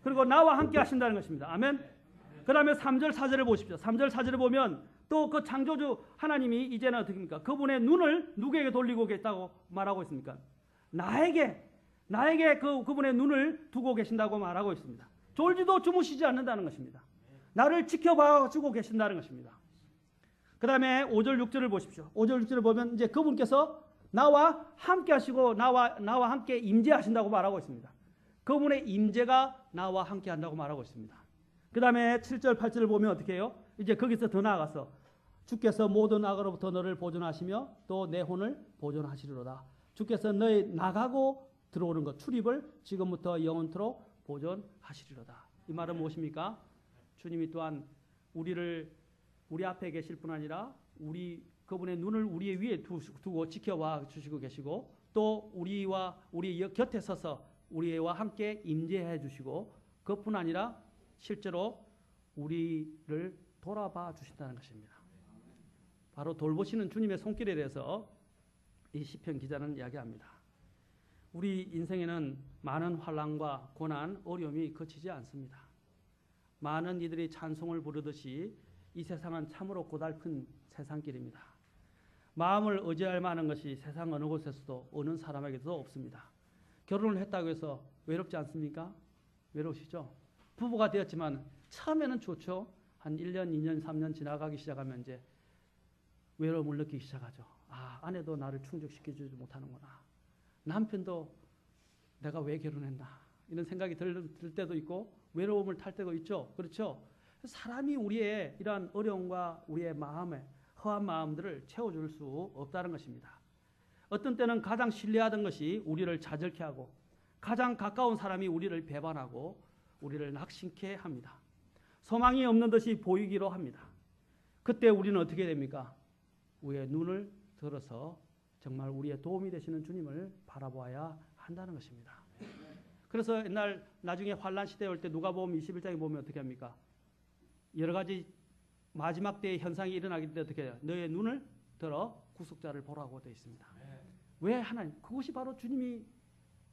그리고 나와 함께 하신다는 것입니다. 아멘. 그 다음에 3절, 4절을 보십시오. 3절, 4절을 보면 또 그 창조주 하나님이 이제는 어떻게 합니까? 그분의 눈을 누구에게 돌리고 계시다고 말하고 있습니까? 나에게 그분의 눈을 두고 계신다고 말하고 있습니다. 졸지도 주무시지 않는다는 것입니다. 나를 지켜봐주고 계신다는 것입니다. 그 다음에 5절, 6절을 보십시오. 5절, 6절을 보면 이제 그분께서 나와 함께 하시고 나와 함께 임재하신다고 말하고 있습니다. 그분의 임재가 나와 함께 한다고 말하고 있습니다. 그 다음에 7절, 8절을 보면 어떻게 해요? 이제 거기서 더 나아가서 주께서 모든 악으로부터 너를 보존하시며 또 내 혼을 보존하시리로다. 주께서 너의 나가고 들어오는 것 출입을 지금부터 영원토록 보존하시리로다. 이 말은 무엇입니까? 주님이 또한 우리 앞에 계실 뿐 아니라 그분의 눈을 우리 위에 두고 지켜와 주시고 계시고 또 우리 곁에 서서 우리와 함께 임재해 주시고 그뿐 아니라 실제로 우리를 돌아봐 주신다는 것입니다. 바로 돌보시는 주님의 손길에 대해서 이 시편 기자는 이야기합니다. 우리 인생에는 많은 환난과 고난, 어려움이 그치지 않습니다. 많은 이들이 찬송을 부르듯이 이 세상은 참으로 고달픈 세상길입니다. 마음을 의지할 만한 것이 세상 어느 곳에서도 어느 사람에게도 없습니다. 결혼을 했다고 해서 외롭지 않습니까? 외로우시죠? 부부가 되었지만 처음에는 좋죠. 한 1년, 2년, 3년 지나가기 시작하면 이제 외로움을 느끼기 시작하죠. 아, 아내도 나를 충족시켜주지 못하는구나. 남편도 내가 왜 결혼했나. 이런 생각이 들 때도 있고 외로움을 탈 때도 있죠. 그렇죠? 사람이 우리의 이러한 어려움과 우리의 마음에 허한 마음들을 채워줄 수 없다는 것입니다. 어떤 때는 가장 신뢰하던 것이 우리를 좌절케 하고 가장 가까운 사람이 우리를 배반하고 우리를 낙심케 합니다. 소망이 없는 듯이 보이기로 합니다. 그때 우리는 어떻게 됩니까? 우리의 눈을 들어서 정말 우리의 도움이 되시는 주님을 바라보아야 한다는 것입니다. 그래서 옛날 나중에 환란 시대에 올 때 누가복음 21장에 보면 어떻게 합니까? 여러 가지 마지막 때의 현상이 일어나기 때문에 어떻게 해요? 너의 눈을 들어 구속자를 보라고 되어 있습니다. 왜 하나님? 그것이 바로 주님이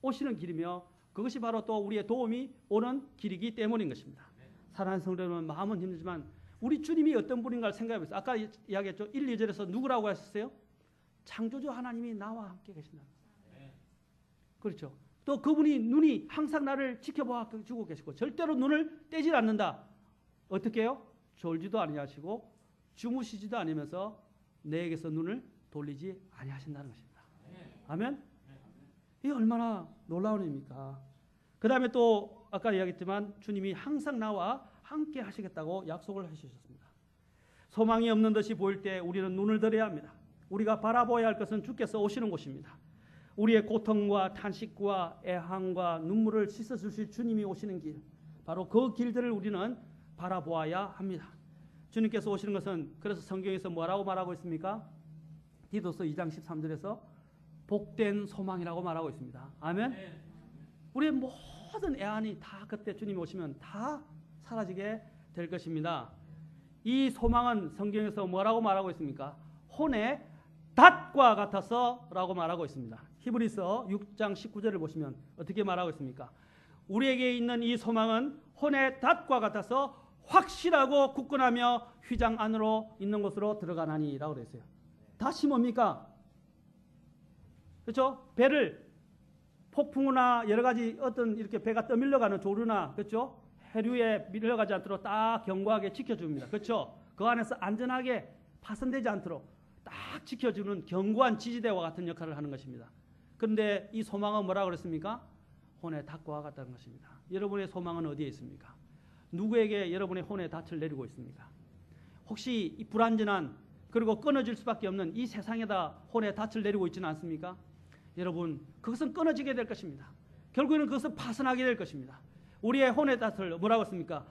오시는 길이며 그것이 바로 또 우리의 도움이 오는 길이기 때문인 것입니다. 사랑하는 성도 여러분, 마음은 힘들지만 우리 주님이 어떤 분인가를 생각해보세요. 아까 이야기했죠. 1, 2절에서 누구라고 하셨어요? 창조주 하나님이 나와 함께 계신다. 그렇죠. 또 그분이 눈이 항상 나를 지켜봐 주고 계시고 절대로 눈을 떼질 않는다. 어떻게 해요? 졸지도 아니하시고 주무시지도 않으면서 내게서 눈을 돌리지 아니하신다는 것입니다. 아멘? 이게 얼마나 놀라운 일입니까? 그 다음에 또 아까 이야기했지만 주님이 항상 나와 함께 하시겠다고 약속을 해주셨습니다. 소망이 없는 듯이 보일 때 우리는 눈을 들어야 합니다. 우리가 바라보아야 할 것은 주께서 오시는 곳입니다. 우리의 고통과 탄식과 애항과 눈물을 씻어주실 주님이 오시는 길, 바로 그 길들을 우리는 바라보아야 합니다. 주님께서 오시는 것은 그래서 성경에서 뭐라고 말하고 있습니까? 디도서 2장 13절에서 복된 소망이라고 말하고 있습니다. 아멘? 우리의 모든 애안이 다 그때 주님이 오시면 다 사라지게 될 것입니다. 이 소망은 성경에서 뭐라고 말하고 있습니까? 혼의 닷과 같아서 라고 말하고 있습니다. 히브리서 6장 19절을 보시면 어떻게 말하고 있습니까? 우리에게 있는 이 소망은 혼의 닷과 같아서 확실하고 굳건하며 휘장 안으로 있는 곳으로 들어가나니 라고 그랬어요. 닷이 뭡니까? 그렇죠? 배를 폭풍우나 여러 가지 어떤 이렇게 배가 떠밀려가는 조류나 그렇죠? 해류에 밀려가지 않도록 딱 견고하게 지켜줍니다. 그렇죠? 그 안에서 안전하게 파손되지 않도록 딱 지켜주는 견고한 지지대와 같은 역할을 하는 것입니다. 그런데 이 소망은 뭐라고 그랬습니까? 혼의 닷과 같다는 것입니다. 여러분의 소망은 어디에 있습니까? 누구에게 여러분의 혼의 닷을 내리고 있습니까? 혹시 이 불완전한 그리고 끊어질 수밖에 없는 이 세상에다 혼의 닷을 내리고 있지는 않습니까? 여러분, 그것은 끊어지게 될 것입니다. 결국에는 그것은 파손하게 될 것입니다. 우리의 혼의 닷을 뭐라고 했습니까?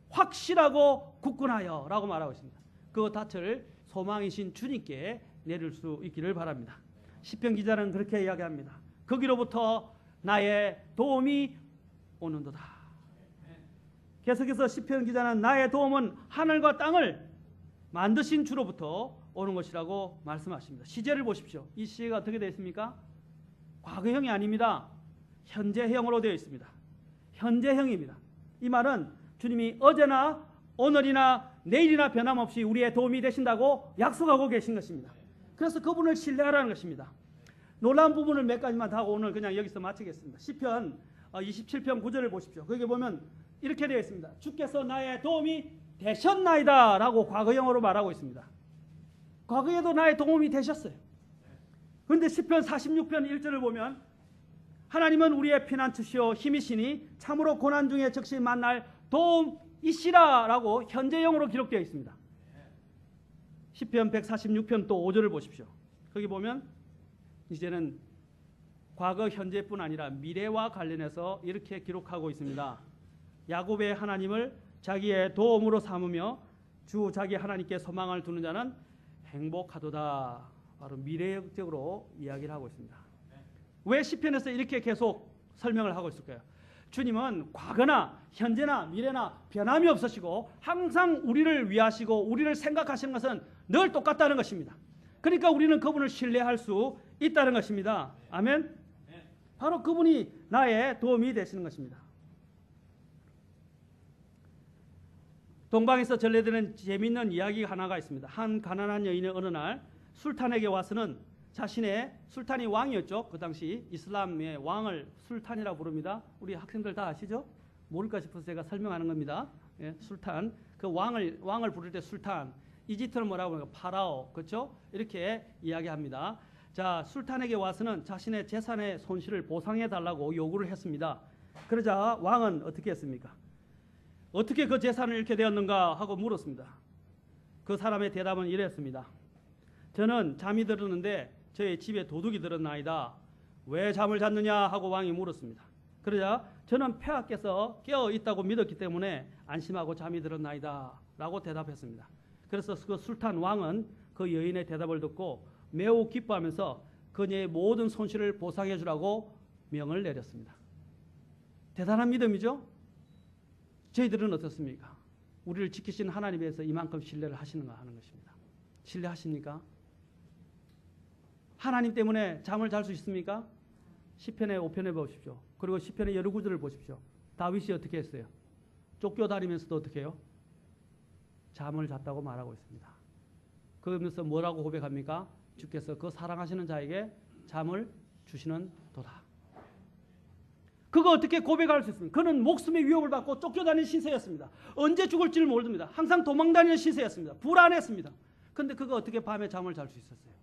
확실하고 굳건하여 라고 말하고 있습니다. 그 닷을 소망이신 주님께 내릴 수 있기를 바랍니다. 시편 기자는 그렇게 이야기합니다. 거기로부터 나의 도움이 오는도다. 계속해서 시편 기자는 나의 도움은 하늘과 땅을 만드신 주로부터 오는 것이라고 말씀하십니다. 시제를 보십시오. 이 시제가 어떻게 되어 있습니까? 과거형이 아닙니다. 현재형으로 되어 있습니다. 현재형입니다. 이 말은 주님이 어제나 오늘이나 내일이나 변함없이 우리의 도움이 되신다고 약속하고 계신 것입니다. 그래서 그분을 신뢰하라는 것입니다. 놀라운 부분을 몇 가지만 다 하고 오늘 그냥 여기서 마치겠습니다. 시편 27편 9절을 보십시오. 거기 보면 이렇게 되어 있습니다. 주께서 나의 도움이 되셨나이다 라고 과거형으로 말하고 있습니다. 과거에도 나의 도움이 되셨어요. 그런데 시편 46편 1절을 보면 하나님은 우리의 피난처시오 힘이시니 참으로 고난 중에 즉시 만날 도움이시라 라고 현재형으로 기록되어 있습니다. 시편 146편 또 5절을 보십시오. 거기 보면 이제는 과거 현재뿐 아니라 미래와 관련해서 이렇게 기록하고 있습니다. 야곱의 하나님을 자기의 도움으로 삼으며 주 자기 하나님께 소망을 두는 자는 행복하도다. 바로 미래적으로 이야기를 하고 있습니다. 왜 시편에서 이렇게 계속 설명을 하고 있을 거예요. 주님은 과거나 현재나 미래나 변함이 없으시고 항상 우리를 위하시고 우리를 생각하시는 것은 늘 똑같다는 것입니다. 그러니까 우리는 그분을 신뢰할 수 있다는 것입니다. 아멘. 바로 그분이 나의 도움이 되시는 것입니다. 동방에서 전래되는 재미있는 이야기 하나가 있습니다. 한 가난한 여인이 어느 날 술탄에게 와서는 자신의 술탄이 왕이었죠. 그 당시 이슬람의 왕을 술탄이라고 부릅니다. 우리 학생들 다 아시죠? 모를까 싶어서 제가 설명하는 겁니다. 예, 술탄. 그 왕을 부를 때 술탄. 이집트는 뭐라고 하는가? 파라오. 그렇죠? 이렇게 이야기합니다. 자, 술탄에게 와서는 자신의 재산의 손실을 보상해 달라고 요구를 했습니다. 그러자 왕은 어떻게 했습니까? 어떻게 그 재산을 잃게 되었는가 하고 물었습니다. 그 사람의 대답은 이랬습니다. 저는 잠이 들었는데 저의 집에 도둑이 들었나이다. 왜 잠을 잤느냐 하고 왕이 물었습니다. 그러자 저는 폐하께서 깨어 있다고 믿었기 때문에 안심하고 잠이 들었나이다 라고 대답했습니다. 그래서 그 술탄 왕은 그 여인의 대답을 듣고 매우 기뻐하면서 그녀의 모든 손실을 보상해 주라고 명을 내렸습니다. 대단한 믿음이죠? 저희들은 어떻습니까? 우리를 지키신 하나님에 대해서 이만큼 신뢰를 하시는가 하는 것입니다. 신뢰하십니까? 하나님 때문에 잠을 잘 수 있습니까? 시편의 5편에 보십시오. 그리고 시편의 여러 구절을 보십시오. 다윗이 어떻게 했어요? 쫓겨다니면서도 어떻게 해요? 잠을 잤다고 말하고 있습니다. 그러면서 뭐라고 고백합니까? 주께서 그 사랑하시는 자에게 잠을 주시는 도다. 그거 어떻게 고백할 수 있습니까? 그는 목숨의 위협을 받고 쫓겨다니는 신세였습니다. 언제 죽을지를 모릅니다. 항상 도망다니는 신세였습니다. 불안했습니다. 그런데 그거 어떻게 밤에 잠을 잘 수 있었어요?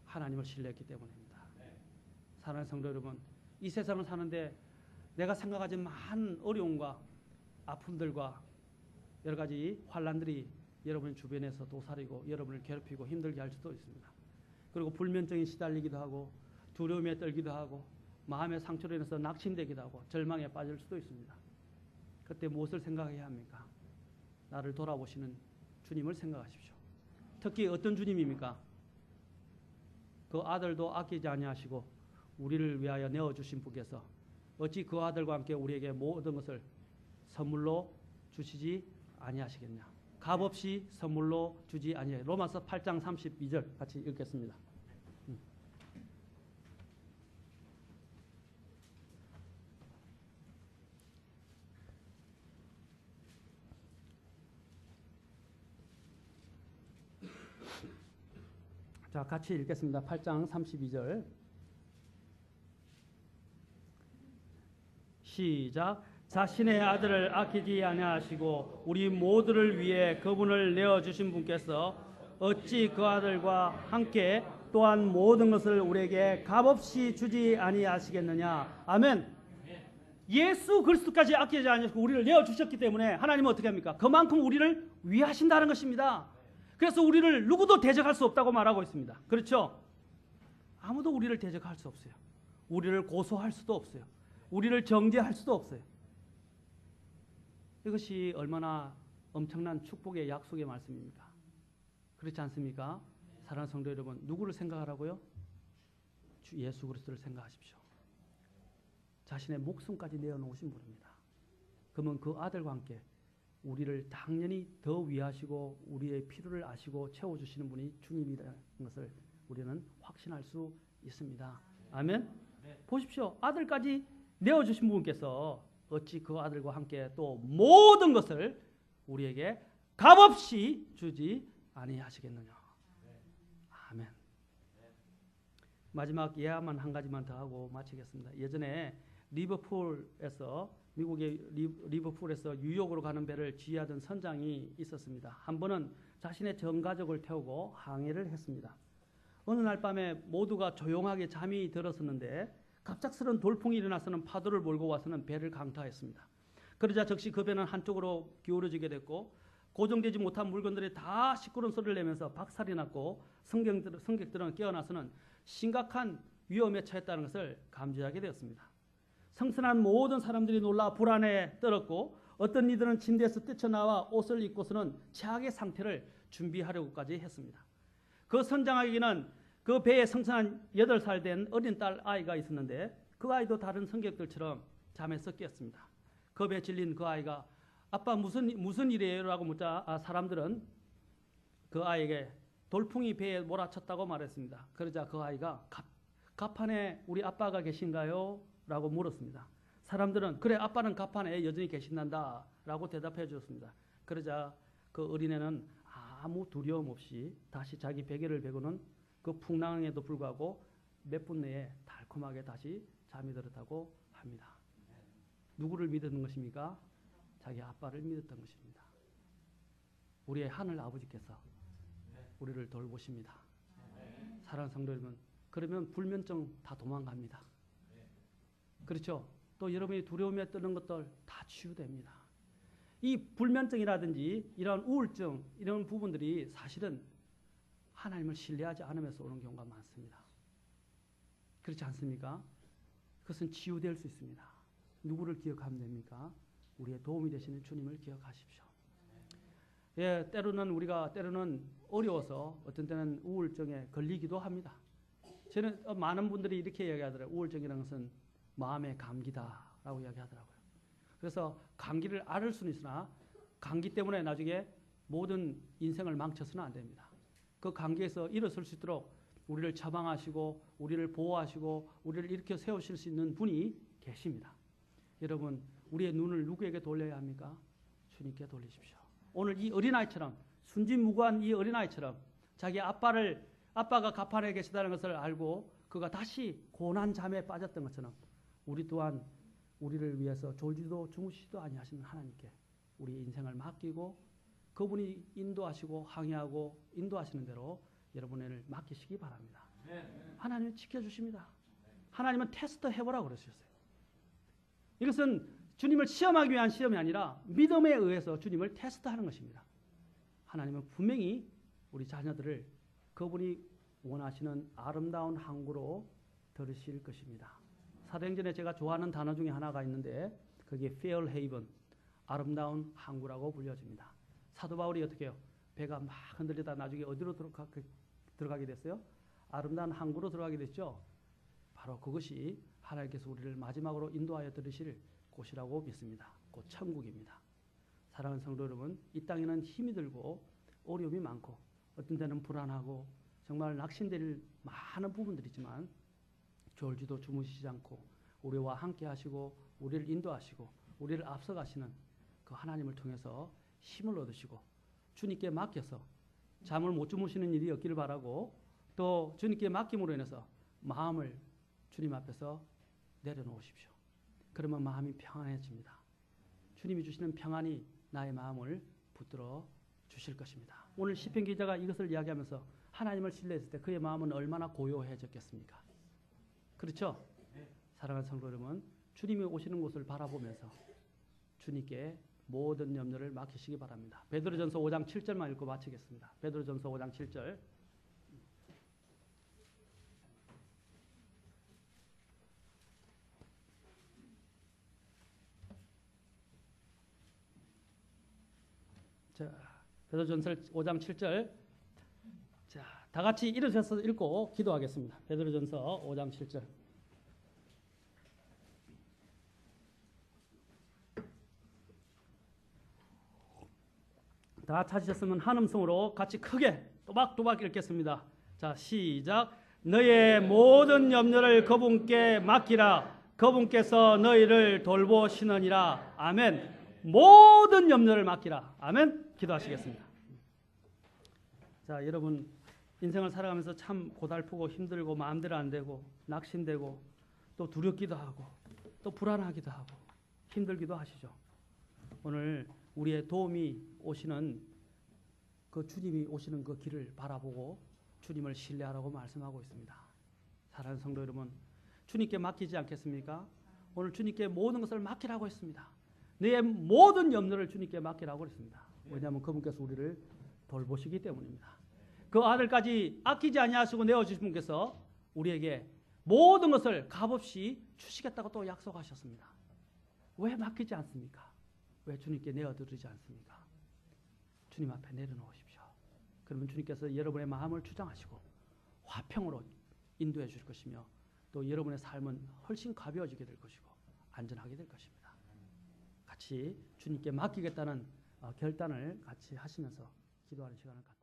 하나님을 신뢰했기 때문입니다. 사랑하는 성도 여러분, 이 세상을 사는데 내가 생각하지 많은 어려움과 아픔들과 여러 가지 환난들이 여러분 주변에서 도사리고 여러분을 괴롭히고 힘들게 할 수도 있습니다. 그리고 불면증에 시달리기도 하고 두려움에 떨기도 하고 마음의 상처로 인해서 낙심되기도 하고 절망에 빠질 수도 있습니다. 그때 무엇을 생각해야 합니까? 나를 돌아보시는 주님을 생각하십시오. 특히 어떤 주님입니까? 그 아들도 아끼지 아니하시고 우리를 위하여 내어주신 분께서 어찌 그 아들과 함께 우리에게 모든 것을 선물로 주시지 아니하시겠냐. 값없이 선물로 주지 아니하시겠냐. 로마서 8장 32절 같이 읽겠습니다. 자, 같이 읽겠습니다. 8장 32절. 시작. 자신의 아들을 아끼지 아니하시고 우리 모두를 위해 그분을 내어 주신 분께서 어찌 그 아들과 함께 또한 모든 것을 우리에게 값없이 주지 아니하시겠느냐. 아멘. 예수 그리스도까지 아끼지 아니하시고 우리를 내어 주셨기 때문에 하나님은 어떻게 합니까? 그만큼 우리를 위하신다는 것입니다. 그래서 우리를 누구도 대적할 수 없다고 말하고 있습니다. 그렇죠? 아무도 우리를 대적할 수 없어요. 우리를 고소할 수도 없어요. 우리를 정죄할 수도 없어요. 이것이 얼마나 엄청난 축복의 약속의 말씀입니까? 그렇지 않습니까? 사랑하는 성도 여러분, 누구를 생각하라고요? 주 예수 그리스도를 생각하십시오. 자신의 목숨까지 내어놓으신 분입니다. 그러면 그 아들과 함께 우리를 당연히 더 위하시고 우리의 필요를 아시고 채워주시는 분이 주님이라는 것을 우리는 확신할 수 있습니다. 아멘? 보십시오. 아들까지 내어주신 분께서 어찌 그 아들과 함께 또 모든 것을 우리에게 값없이 주지 아니하시겠느냐. 아멘. 마지막 예화만 한 가지만 더 하고 마치겠습니다. 예전에 미국의 리버풀에서 뉴욕으로 가는 배를 지휘하던 선장이 있었습니다. 한 번은 자신의 전 가족을 태우고 항해를 했습니다. 어느 날 밤에 모두가 조용하게 잠이 들었었는데 갑작스런 돌풍이 일어나서는 파도를 몰고 와서는 배를 강타했습니다. 그러자 즉시 그 배는 한쪽으로 기울어지게 됐고 고정되지 못한 물건들이 다 시끄러운 소리를 내면서 박살이 났고 승객들은 깨어나서는 심각한 위험에 처했다는 것을 감지하게 되었습니다. 성선한 모든 사람들이 놀라 불안에 떨었고 어떤 이들은 침대에서 뛰쳐나와 옷을 입고서는 최악의 상태를 준비하려고까지 했습니다. 그 선장에게는 그 배에 성선한 8살 된 어린 딸 아이가 있었는데 그 아이도 다른 성격들처럼 잠에 섞였습니다. 겁에 질린 그 아이가 아빠 무슨 일이에요? 라고 묻자 사람들은 그 아이에게 돌풍이 배에 몰아쳤다고 말했습니다. 그러자 그 아이가 갑판에 우리 아빠가 계신가요? 라고 물었습니다. 사람들은 그래 아빠는 갑판에 여전히 계신단다 라고 대답해 주었습니다. 그러자 그 어린애는 아무 두려움 없이 다시 자기 베개를 베고는 그 풍랑에도 불구하고 몇 분 내에 달콤하게 다시 잠이 들었다고 합니다. 누구를 믿었는 것입니까? 자기 아빠를 믿었던 것입니다. 우리의 하늘 아버지께서 우리를 돌보십니다. 사랑하는 성도 여러분, 그러면 불면증 다 도망갑니다. 그렇죠? 또 여러분이 두려움에 떠는 것들 다 치유됩니다. 이 불면증이라든지 이런 우울증 이런 부분들이 사실은 하나님을 신뢰하지 않으면서 오는 경우가 많습니다. 그렇지 않습니까? 그것은 치유될 수 있습니다. 누구를 기억하면 됩니까? 우리의 도움이 되시는 주님을 기억하십시오. 예, 때로는 어려워서 어떤 때는 우울증에 걸리기도 합니다. 저는 많은 분들이 이렇게 이야기하더라고요. 우울증이라는 것은 마음의 감기다라고 이야기하더라고요. 그래서 감기를 앓을 수는 있으나 감기 때문에 나중에 모든 인생을 망쳐서는 안 됩니다. 그 감기에서 일어설 수 있도록 우리를 처방하시고 우리를 보호하시고 우리를 일으켜 세우실 수 있는 분이 계십니다. 여러분, 우리의 눈을 누구에게 돌려야 합니까? 주님께 돌리십시오. 오늘 이 어린아이처럼 순진무구한 이 어린아이처럼 자기 아빠가 갑판에 계시다는 것을 알고 그가 다시 고난 잠에 빠졌던 것처럼 우리 또한 우리를 위해서 졸지도 주무시지도 아니하시는 하나님께 우리 인생을 맡기고 그분이 인도하시고 항해하고 인도하시는 대로 여러분을 맡기시기 바랍니다. 하나님은 지켜주십니다. 하나님은 테스트 해보라고 그러셨어요. 이것은 주님을 시험하기 위한 시험이 아니라 믿음에 의해서 주님을 테스트하는 것입니다. 하나님은 분명히 우리 자녀들을 그분이 원하시는 아름다운 항구로 들으실 것입니다. 사도행전에 제가 좋아하는 단어 중에 하나가 있는데 그게 fair haven, 아름다운 항구라고 불려집니다. 사도 바울이 어떻게 해요? 배가 막 흔들리다 나중에 어디로 들어가게 됐어요? 아름다운 항구로 들어가게 됐죠. 바로 그것이 하나님께서 우리를 마지막으로 인도하여 들으실 곳이라고 믿습니다. 곧 천국입니다. 사랑하는 성도 여러분, 이 땅에는 힘이 들고 어려움이 많고 어떤 때는 불안하고 정말 낙심될 많은 부분들이지만 졸지도 주무시지 않고 우리와 함께 하시고 우리를 인도하시고 우리를 앞서가시는 그 하나님을 통해서 힘을 얻으시고 주님께 맡겨서 잠을 못 주무시는 일이 없기를 바라고 또 주님께 맡김으로 인해서 마음을 주님 앞에서 내려놓으십시오. 그러면 마음이 평안해집니다. 주님이 주시는 평안이 나의 마음을 붙들어 주실 것입니다. 오늘 시편 기자가 이것을 이야기하면서 하나님을 신뢰했을 때 그의 마음은 얼마나 고요해졌겠습니까? 그렇죠? 사랑하는 성도 여러분, 주님이 오시는 곳을 바라보면서 주님께 모든 염려를 맡기시기 바랍니다. 베드로전서 5장 7절만 읽고 마치겠습니다. 베드로전서 5장 7절. 자, 베드로전서 5장 7절. 자, 다 같이 일어서서 읽고 기도하겠습니다. 베드로전서 5장 7절. 다 찾으셨으면 한 음성으로 같이 크게 또박또박 읽겠습니다. 자, 시작. 너의 모든 염려를 그분께 맡기라. 그분께서 너희를 돌보시느니라. 아멘. 모든 염려를 맡기라. 아멘. 기도하시겠습니다. 자, 여러분 인생을 살아가면서 참 고달프고 힘들고 마음대로 안 되고 낙심되고 또 두렵기도 하고 또 불안하기도 하고 힘들기도 하시죠. 오늘 우리의 도움이 오시는 그 주님이 오시는 그 길을 바라보고 주님을 신뢰하라고 말씀하고 있습니다. 사랑하는 성도 여러분, 주님께 맡기지 않겠습니까? 오늘 주님께 모든 것을 맡기라고 했습니다. 내 모든 염려를 주님께 맡기라고 했습니다. 왜냐하면 그분께서 우리를 돌보시기 때문입니다. 그 아들까지 아끼지 아니하시고 내어주신 분께서 우리에게 모든 것을 값없이 주시겠다고 또 약속하셨습니다. 왜 맡기지 않습니까? 왜 주님께 내어드리지 않습니까? 주님 앞에 내려놓으십시오. 그러면 주님께서 여러분의 마음을 주장하시고 화평으로 인도해 줄 것이며 또 여러분의 삶은 훨씬 가벼워지게 될 것이고 안전하게 될 것입니다. 같이 주님께 맡기겠다는 결단을 같이 하시면서 기도하는 시간을 갖도록